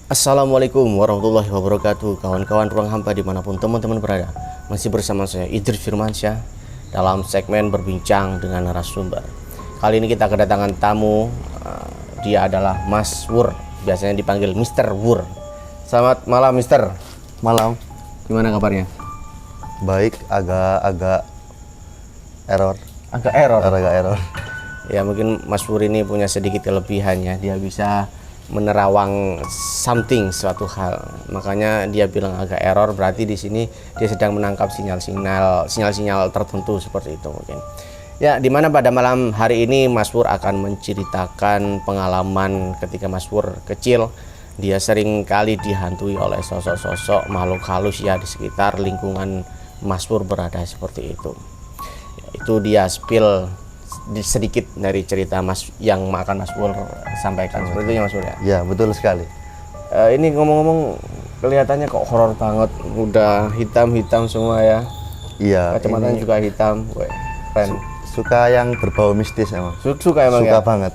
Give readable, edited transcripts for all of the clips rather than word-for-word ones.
Assalamualaikum warahmatullahi wabarakatuh. Kawan-kawan ruang hampa dimanapun teman-teman berada, masih bersama saya Idris Firmansyah dalam segmen berbincang dengan narasumber. Kali ini kita kedatangan tamu. Dia adalah Mas Wur, biasanya dipanggil Mr. Wur. Selamat malam Mister. Malam. Gimana kabarnya? Baik, agak error. Agak error. Agak error. Ya mungkin Mas Wur ini punya sedikit kelebihannya, dia bisa menerawang suatu hal. Makanya dia bilang agak error, berarti di sini dia sedang menangkap sinyal-sinyal tertentu seperti itu mungkin. Ya, dimana pada malam hari ini Mas Wur akan menceritakan pengalaman ketika Mas Wur kecil. Dia sering kali dihantui oleh sosok-sosok makhluk halus ya di sekitar lingkungan Mas Wur berada seperti itu. Ya, itu dia spill sedikit dari cerita Mas yang akan Mas Wur sampaikan seperti itu ya Mas Wur ya. Ya, betul sekali. Ini ngomong-ngomong kelihatannya kok horor banget, udah hitam-hitam semua ya. Iya. Kacamatanya juga hitam, keren. Suka yang berbau mistis emang. Suka emang Suka ya. banget.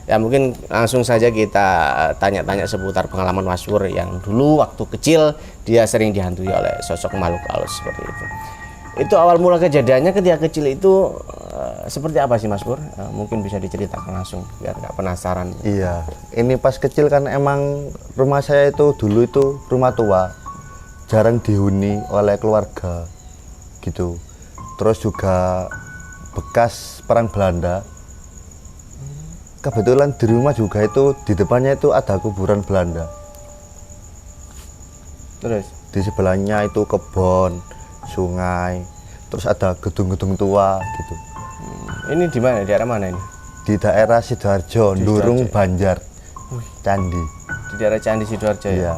Ya mungkin langsung saja kita tanya-tanya seputar pengalaman Mas Wur yang dulu waktu kecil dia sering dihantui oleh sosok makhluk halus seperti itu. Itu awal mula kejadiannya ketika kecil itu seperti apa sih Mas Pur? Mungkin bisa diceritakan langsung biar nggak penasaran. Iya, ini pas kecil kan emang rumah saya itu dulu itu rumah tua, jarang dihuni oleh keluarga gitu. Terus juga bekas perang Belanda. Kebetulan di rumah juga itu di depannya itu ada kuburan Belanda. Terus di sebelahnya itu kebun, sungai, terus ada gedung-gedung tua gitu. Ini di mana? Di daerah mana ini? Di daerah Sidoarjo, Durung Banjar, Candi. Di daerah Candi Sidoarjo ya. Iya.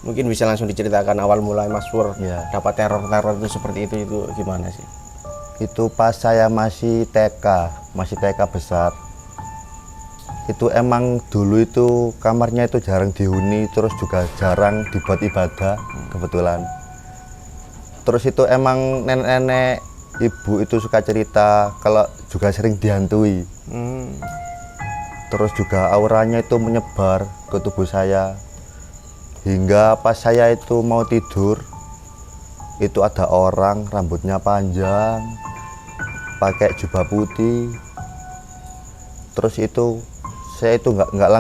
Mungkin bisa langsung diceritakan awal mulai Mas Pur dapat teror-teror itu seperti itu gimana sih? Itu pas saya masih TK besar. Itu emang dulu itu kamarnya itu jarang dihuni, terus juga jarang dibuat ibadah kebetulan. Terus itu emang nenek-nenek ibu itu suka cerita kalau juga sering dihantui. Terus juga auranya itu menyebar ke tubuh saya. Hingga pas saya itu mau tidur, itu ada orang rambutnya panjang, pakai jubah putih. Terus itu saya itu nggak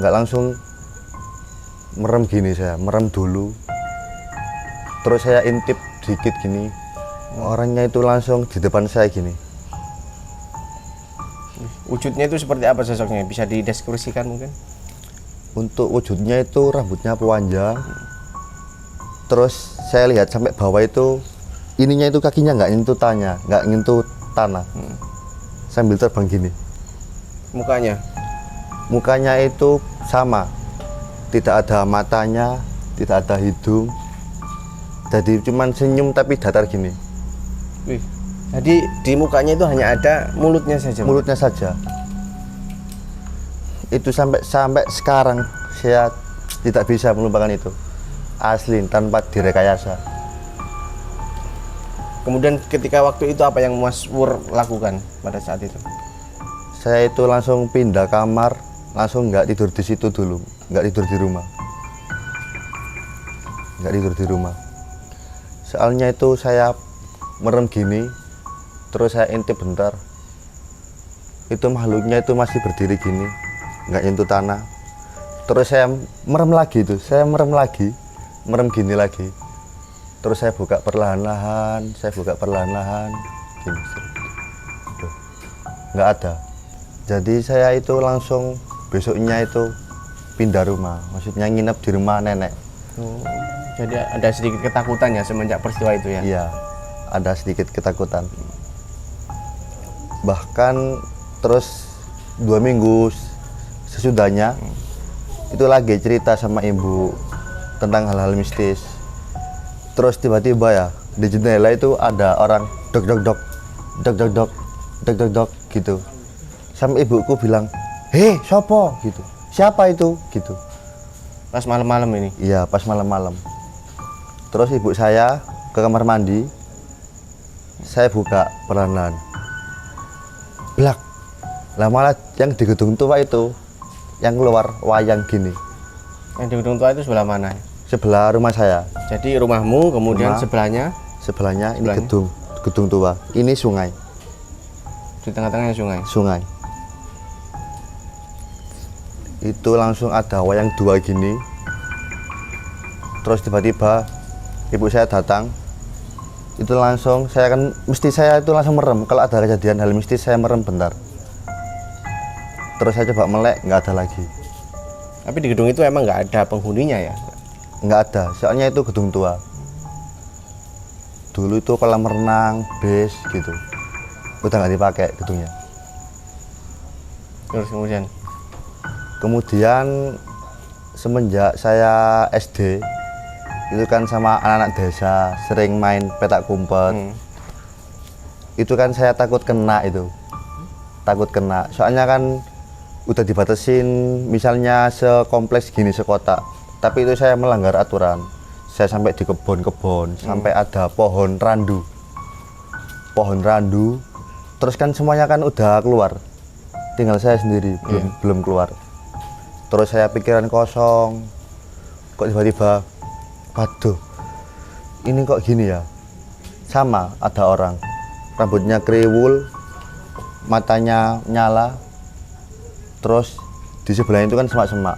langsung merem gini, saya merem dulu. Terus saya intip dikit gini, orangnya itu langsung di depan saya gini. Wujudnya itu seperti apa sosoknya? Bisa dideskripsikan mungkin? Untuk wujudnya itu rambutnya panjang. Terus saya lihat sampai bawah itu ininya itu kakinya nggak nyentuh tanah. Sambil terbang gini. Mukanya itu sama, tidak ada matanya, tidak ada hidung. Jadi cuman senyum tapi datar gini. Wih, jadi di mukanya itu hanya ada mulutnya saja. Mulutnya saja. Itu sampai sekarang saya tidak bisa melupakan itu. Asli tanpa direkayasa. Kemudian ketika waktu itu apa yang Mas Wur lakukan pada saat itu? Saya itu langsung pindah kamar, langsung nggak tidur di situ dulu, nggak tidur di rumah. Soalnya itu saya merem gini, terus saya intip bentar. Itu makhluknya itu masih berdiri gini, nggak nyentuh tanah. Terus saya merem gini lagi. Terus saya buka perlahan-lahan, gini. Nggak ada. Jadi saya itu langsung besoknya itu pindah rumah, maksudnya nginep di rumah nenek. Jadi ada sedikit ketakutan ya semenjak peristiwa itu ya? Iya, ada sedikit ketakutan. Bahkan terus 2 minggu sesudahnya itu lagi cerita sama ibu tentang hal-hal mistis. Terus tiba-tiba ya di jendela itu ada orang dok gitu. Sampai ibuku bilang, "Hei, sopo?" gitu. "Siapa itu?" gitu. Pas malam-malam ini? Iya, pas malam-malam. Terus ibu saya ke kamar mandi, saya buka perlahan-lahan. Blak. Lah malah yang di gedung tua itu yang keluar wayang gini. Yang di gedung tua itu sebelah mana? sebelah rumah saya. Jadi rumahmu, kemudian Rumah. sebelahnya Sebelahnya ini Sebelahnya? gedung tua. Ini sungai, di tengah-tengahnya sungai. sungai. Itu langsung ada wayang dua gini. Terus tiba-tiba ibu saya datang. Itu langsung saya itu langsung merem. Kalau ada kejadian hal mesti saya merem bentar. Terus saya coba melek, nggak ada lagi. Tapi di gedung itu emang nggak ada penghuninya ya? Nggak ada, soalnya itu gedung tua. Dulu itu kolam renang, base gitu. Udah nggak dipakai gedungnya. Terus Kemudian semenjak saya SD, itu kan sama anak-anak desa sering main petak umpet. Itu kan saya takut kena itu. Takut kena, soalnya kan udah dibatasin misalnya sekompleks gini sekotak. Tapi itu saya melanggar aturan. Saya sampai di kebun-kebun, sampai ada pohon randu. Pohon randu. Terus kan semuanya kan udah keluar. Tinggal saya sendiri belum keluar. Terus saya pikiran kosong. Kok tiba-tiba, waduh, ini kok gini ya? Sama ada orang. Rambutnya kriwul, matanya nyala. Terus di sebelahnya itu kan semak-semak.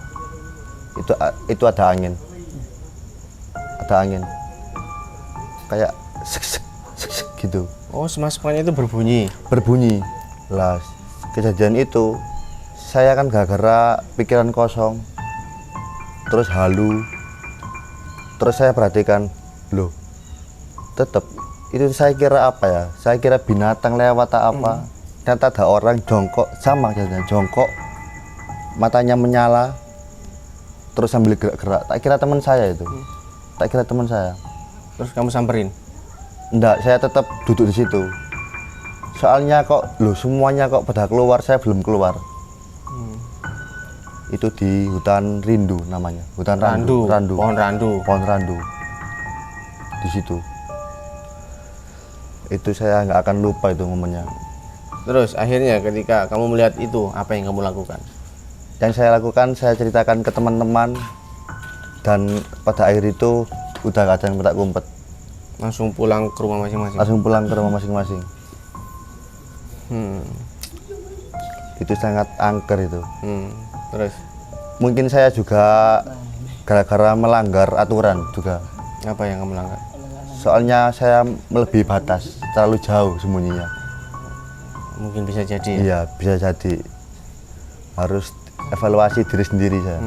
Itu ada angin. Ada angin. Kayak sek sek gitu. oh, semak-semaknya itu berbunyi. Berbunyi. Lah, kejadian itu saya kan gara-gara pikiran kosong. Terus halu. Terus saya perhatikan, loh. Tetap itu saya kira apa ya? Saya kira binatang lewat atau apa. Ternyata ada orang jongkok, sama kejadian jongkok. Matanya menyala, terus sambil gerak-gerak. Tak kira teman saya itu. Tak kira teman saya. Terus kamu samperin? Enggak, saya tetap duduk di situ. Soalnya kok, loh semuanya kok pada keluar, saya belum keluar. Itu di hutan rindu namanya. Hutan randu. Pohon randu. Pohon randu. Di situ. Itu saya nggak akan lupa itu momennya. Terus akhirnya ketika kamu melihat itu, apa yang kamu lakukan? Yang saya lakukan, saya ceritakan ke teman-teman, dan pada akhir itu udah gak ada yang petak umpet. Langsung pulang ke rumah masing-masing? Langsung pulang ke rumah masing-masing. Itu sangat angker itu. Terus? Mungkin saya juga gara-gara melanggar aturan juga. Apa yang kamu langgar? Soalnya saya melebihi batas, terlalu jauh sembunyinya. Mungkin bisa jadi ya? Iya, bisa jadi. Harus evaluasi diri sendiri saya.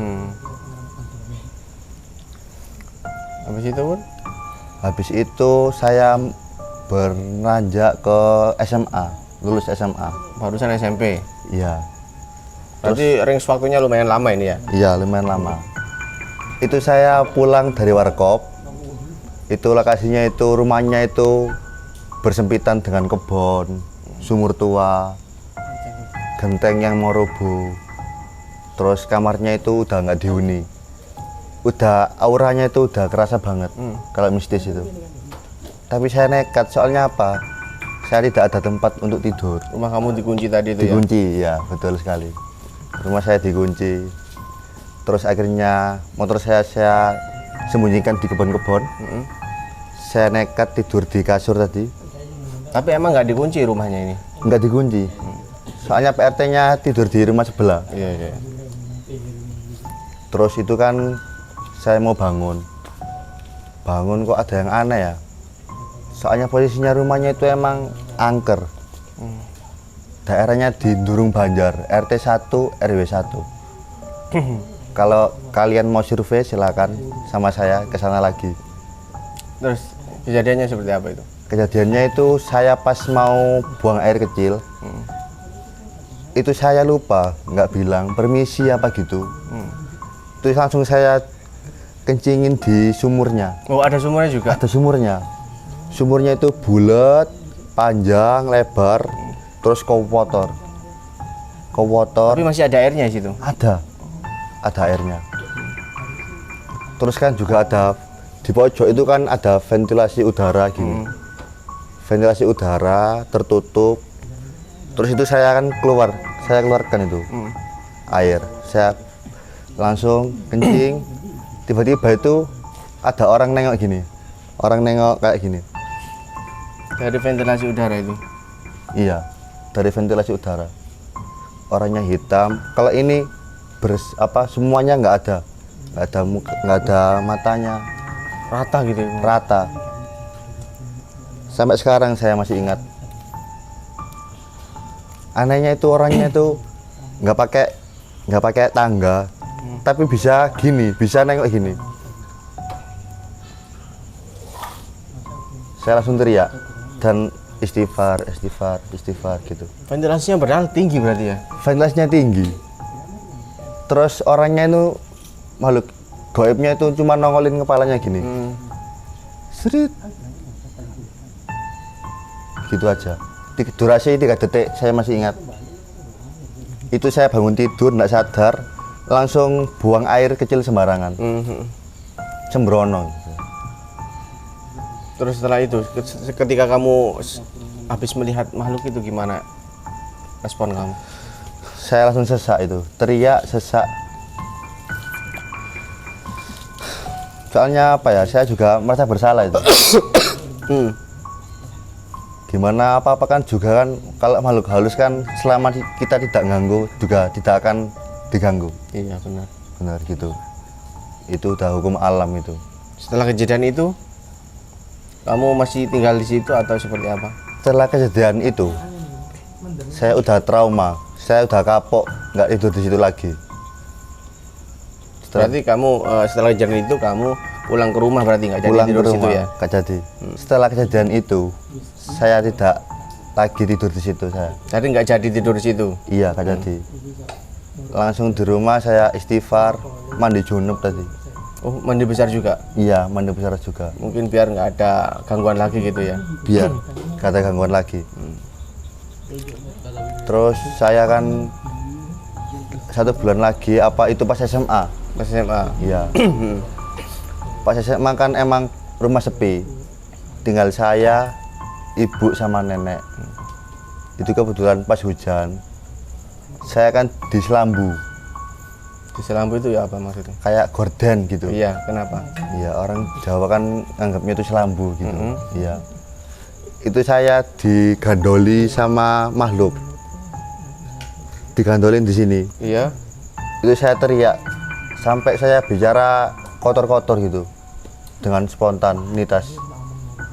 Habis itu pun? Habis itu saya beranjak ke SMA, lulus SMA. Barusan SMP? Iya. Berarti range waktunya lumayan lama ini ya? Iya, lumayan lama. Itu saya pulang dari Warkop. Itu lokasinya itu, rumahnya itu bersempitan dengan kebun, sumur tua, genteng yang mau roboh. Terus kamarnya itu udah nggak dihuni. Udah auranya itu udah kerasa banget kalau mistis itu. Tapi saya nekat, soalnya apa? Saya tidak ada tempat untuk tidur. Rumah kamu dikunci tadi itu Dikunci, ya betul sekali. Rumah saya dikunci. Terus akhirnya motor saya sembunyikan di kebun-kebun. Saya nekat tidur di kasur tadi. Tapi emang nggak dikunci rumahnya ini? Nggak dikunci. Soalnya PRT-nya tidur di rumah sebelah. Iya. Terus itu kan saya mau bangun. Bangun kok ada yang aneh ya. Soalnya posisinya rumahnya itu emang angker. Daerahnya di Durung Banjar, RT 1 RW 1. Kalau kalian mau survei silakan sama saya ke sana lagi. Terus kejadiannya seperti apa itu? Kejadiannya itu saya pas mau buang air kecil. Itu saya lupa, nggak bilang permisi apa gitu. Terus langsung saya kencingin di sumurnya. Oh, ada sumurnya juga? Ada sumurnya. Sumurnya itu bulat, panjang, lebar, terus kowotor. Tapi masih ada airnya di situ? Ada airnya. Terus kan juga ada di pojok itu kan ada ventilasi udara gini. Ventilasi udara tertutup. Terus itu saya keluarkan itu air. Saya langsung kencing. Tiba-tiba itu ada orang nengok gini, orang nengok kayak gini. Dari ventilasi udara itu. Iya, dari ventilasi udara. Orangnya hitam. Kalau ini semuanya nggak ada muka, nggak ada matanya, Rata gitu. rata. Sampai sekarang saya masih ingat. Anehnya itu orangnya itu nggak pakai tangga, tapi bisa gini, bisa nengok gini. Saya langsung teriak dan istighfar gitu. Ventilasinya padahal tinggi berarti ya. Ventilasinya tinggi. Terus orangnya itu makhluk gaibnya itu cuma nongolin kepalanya gini. Seret. Gitu aja. Durasi 3 detik saya masih ingat. Itu saya bangun tidur nggak sadar, langsung buang air kecil sembarangan. Sembrono. Terus setelah itu, ketika kamu habis melihat makhluk itu, gimana respon kamu? Saya langsung sesak itu, teriak, sesak. Soalnya apa ya, saya juga merasa bersalah itu. Gimana apa-apa kan juga kan, kalau makhluk halus kan selama kita tidak ganggu juga tidak akan diganggu. Iya benar. Benar gitu. Itu udah hukum alam itu. Setelah kejadian itu, kamu masih tinggal di situ atau seperti apa? Setelah kejadian itu, saya udah trauma, saya udah kapok, nggak tidur di situ lagi. Berarti kamu setelah kejadian itu kamu pulang ke rumah, berarti nggak jadi Pulang tidur ke di situ rumah, ya? nggak jadi. Setelah kejadian itu, saya tidak lagi tidur di situ saya. Jadi nggak jadi tidur di situ? Iya, nggak jadi. Langsung di rumah saya istighfar, mandi junub tadi. Oh, mandi besar juga? Iya, mandi besar juga. Mungkin biar nggak ada gangguan lagi gitu ya? Biar nggak ada gangguan lagi. Terus saya kan 1 bulan lagi, apa itu pas SMA? Pas SMA? Iya. Pas SMA kan emang rumah sepi. Tinggal saya, ibu sama nenek. Itu kebetulan pas hujan. Saya kan di selambu. Di selambu itu ya apa maksudnya? Kayak gorden gitu. Iya, kenapa? Iya, orang Jawa kan anggapnya itu selambu gitu. Iya. Itu saya digandoli sama makhluk. Digandolin di sini. Iya. Itu saya teriak sampai saya bicara kotor-kotor gitu dengan spontanitas.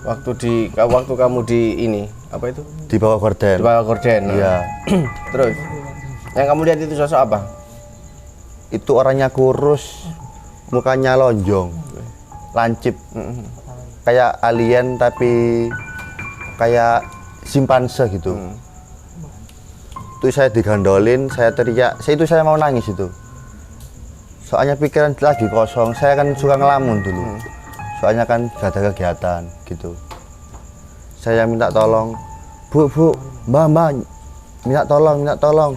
Waktu kamu di ini apa itu? Di bawah gorden. Di bawah gorden. Iya. Terus yang kamu lihat itu sosok apa? Itu orangnya kurus, mukanya lonjong, lancip, kayak alien tapi kayak simpanse gitu. Itu saya digandolin, saya teriak, saya mau nangis itu. Soalnya pikiran lagi kosong, saya kan suka ngelamun dulu. Soalnya kan gak ada kegiatan gitu. Saya minta tolong, bu, mbak, minta tolong.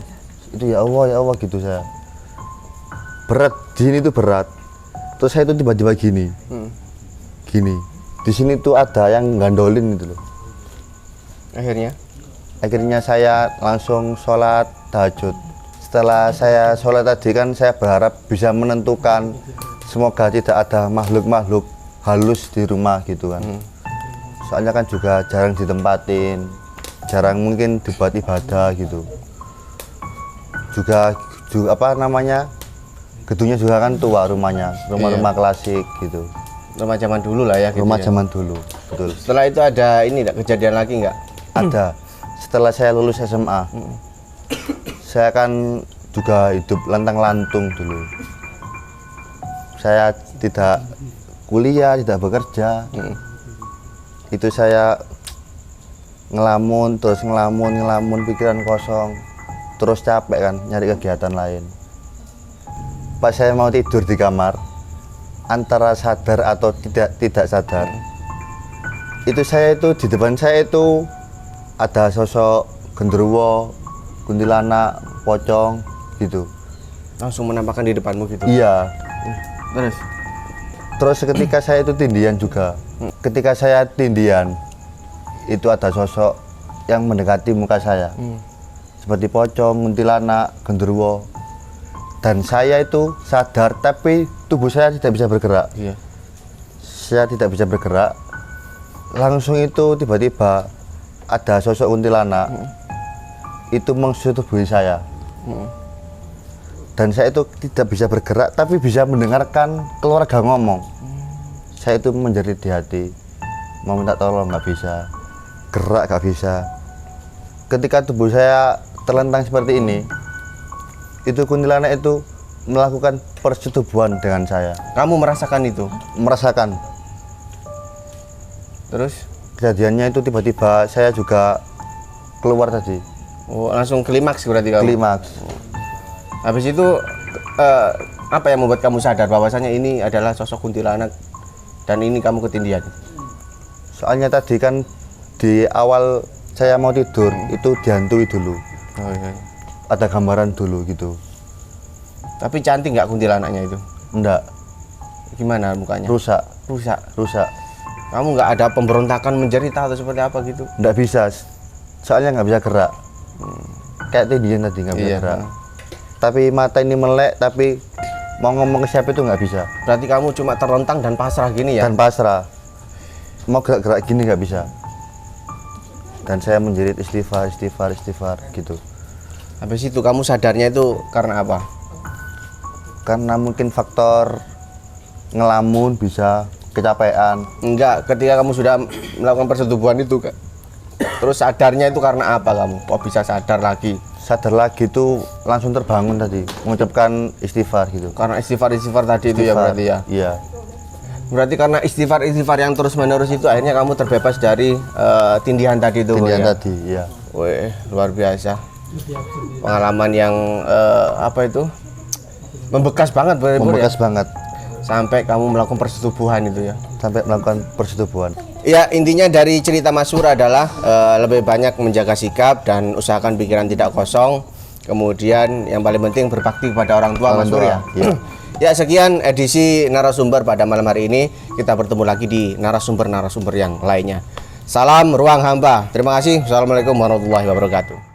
Itu ya Allah gitu saya. Berat, di sini tuh berat. Terus saya itu tiba-tiba gini. Di sini tuh ada yang gandolin gitu loh. Akhirnya saya langsung sholat tahajud. Setelah saya sholat tadi kan saya berharap bisa menentukan semoga tidak ada makhluk-makhluk halus di rumah gitu kan. Soalnya kan juga jarang ditempatin, jarang mungkin dibuat ibadah gitu. Juga apa namanya, gedungnya juga kan tua rumahnya, rumah-rumah klasik gitu. Rumah zaman dulu lah ya gitu. Rumah ya? zaman dulu, betul. Setelah itu ada ini enggak kejadian lagi nggak? Ada. Setelah saya lulus SMA, saya kan juga hidup lantang-lantung dulu. Saya tidak kuliah, tidak bekerja. Itu saya ngelamun, pikiran kosong. Terus capek kan, nyari kegiatan lain. Pas saya mau tidur di kamar, antara sadar atau tidak sadar, itu saya itu di depan saya itu ada sosok genderuwo, kuntilanak, pocong gitu. Langsung menampakkan di depanmu gitu? Iya. Terus ketika saya itu tindian juga. Ketika saya tindian, itu ada sosok yang mendekati muka saya. Seperti pocong, kuntilanak, genderuwo. Dan saya itu sadar tapi tubuh saya tidak bisa bergerak. Iya. Saya tidak bisa bergerak. Langsung itu tiba-tiba ada sosok kuntilanak. Itu menyetubuhi saya. Dan saya itu tidak bisa bergerak tapi bisa mendengarkan keluarga ngomong. Saya itu menjerit di hati, mau minta tolong nggak bisa, gerak nggak bisa. Ketika tubuh saya terlentang seperti ini, itu kuntilanak itu melakukan persetubuhan dengan saya. Kamu merasakan itu? Merasakan. Terus? Kejadiannya itu tiba-tiba saya juga keluar tadi. Oh, langsung klimaks berarti kamu? Klimaks. Habis itu apa yang membuat kamu sadar bahwasanya ini adalah sosok kuntilanak dan ini kamu ketindihan? Soalnya tadi kan di awal saya mau tidur itu dihantui dulu. Oh, iya. Ada gambaran dulu gitu. Tapi cantik nggak kuntilanaknya itu? Enggak, Gimana mukanya? rusak, Rusak. rusak. Kamu nggak ada pemberontakan menjerit atau seperti apa gitu? Enggak bisa, soalnya nggak bisa gerak. Kayak tindihan tadi nggak bisa Iya. gerak. Tapi mata ini melek, tapi mau ngomong ke siapa itu nggak bisa. Berarti kamu cuma terlontang dan pasrah gini ya? Dan pasrah. Mau gerak-gerak gini nggak bisa. Dan saya menjerit istighfar, istighfar, istighfar gitu. Habis itu kamu sadarnya itu karena apa? Karena mungkin faktor ngelamun bisa kecapean. Enggak, ketika kamu sudah melakukan persetubuhan itu, Kak. Terus sadarnya itu karena apa kamu? Kok bisa sadar lagi? Sadar lagi tuh langsung terbangun tadi, mengucapkan istighfar gitu. Karena istighfar tadi itu ya Istighfar. berarti ya? Iya. Berarti karena istighfar yang terus menerus itu akhirnya kamu terbebas dari tindihan tadi itu Tindihan ya? tadi, iya. Wih, luar biasa. Pengalaman yang apa itu? Membekas banget benar-benar Membekas ya? banget Sampai kamu melakukan persetubuhan itu ya? sampai melakukan persetubuhan. Ya, intinya dari cerita Mas Sur adalah lebih banyak menjaga sikap dan usahakan pikiran tidak kosong. Kemudian yang paling penting berbakti kepada orang tua, Mas Sur ya. Iya. Ya, sekian edisi narasumber pada malam hari ini. Kita bertemu lagi di narasumber yang lainnya. Salam ruang hamba. Terima kasih. Assalamualaikum warahmatullahi wabarakatuh.